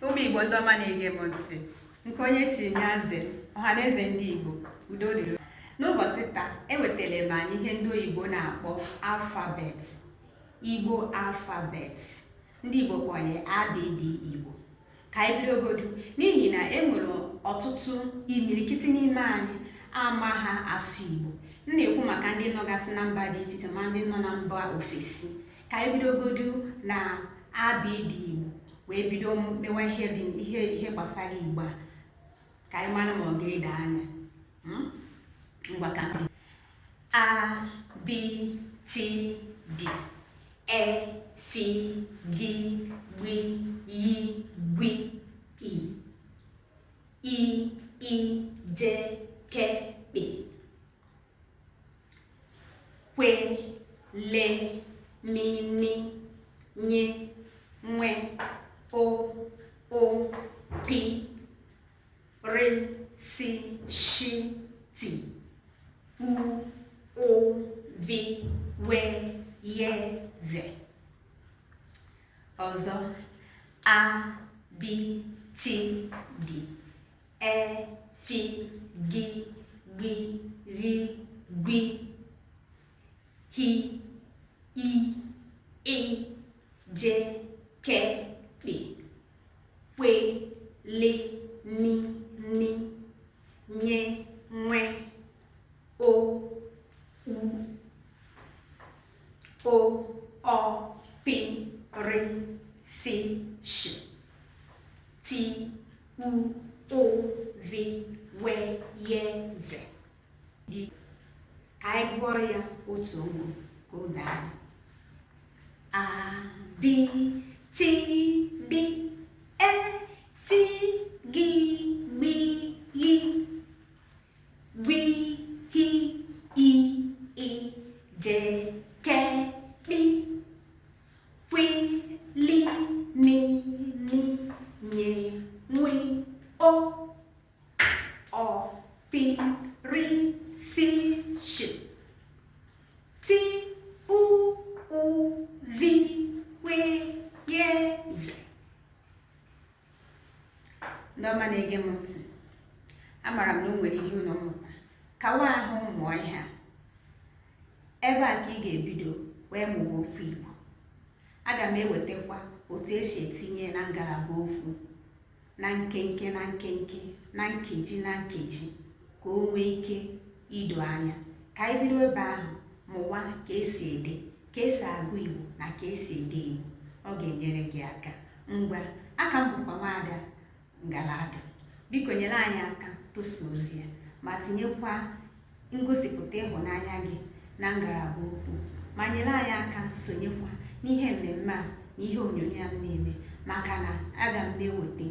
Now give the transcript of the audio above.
Ụmụ Igbo ndị ọma na-ege m ntị, nke onye Chinyaze, ọhaneze ndị Igbo, udo dịrị. N'ụbọchị taa, ewetara m anyị ihe ndị oyibo na-akpọ alfabet, Igbo alfabet. Ndị Igbo kpọrọ ABD Igbo. Ka anyị bidogodu, n'ihi na e nwere ọtụtụ imirikiti n'ime anyị ama ha asụ Igbo. M na-ekwu maka ndị nọgasị na mba dị iche iche ma ndị nọ na mba ofesi. Ka anyị bidogodu na ABD Igbo wee bido mewa ihe gbasara Igbo a, ka anyị mara ma ọ ga-ede anya. Ngwa ka A, B, C, D, E, F, G, B, Y, B, I, I, J, K, P, Kwe, Le, Mi, Ni, Nye, Nwe, O, P, R, C, Sh, T, U, O, V, W, Y, Z. Ọzọ, A, B, C, D, E, F, G, B, R, B, H, I, E, J, K, P, Kwe, Le, Mi, Ni, Nye, Nwe, O, P, R, C, Sh, T, U, O, V, W, Y, Z. Ka anyị gụọ ya otu ugbo ka o daa. A, B, C, D, E, F, G, B, Y, B, H, I, J, K, P, Kwe, Li, Mi, Ni, Nye, Nwe, O, P, R, C, Sh, T, U, V, W, Y, Z. Ndị ọma na-ege m ntị, amara m na o nwere ihe unu mmụta. Kawa ahụ mụọ ihe a. Ebe a ka ị ga-ebido wee mụwa okwu Igbo. Aga m ewetakwa otu esi etinye na ngalaba okwu, na nkenke na nkenke, na nkeji na nkeji, ka o nwee ike ido anya. Ka anyị bido ebe ahụ mụwa ka esi ede, ka esi agụ Igbo na ka esi ede Igbo. Ọ ga-enyere gị aka. Ngwa, aka m bụkwa Nwaada Ngalaba. Biko nyere anyị aka tosa ozi ya, ma tinyekwa ngosipụta ịhụnanya gị na ngalaba okwu, ma nyere anyị aka sonyekwa n'ihe mmemme a na ihe onyonyo a m na-eme, maka na aga m na-eweta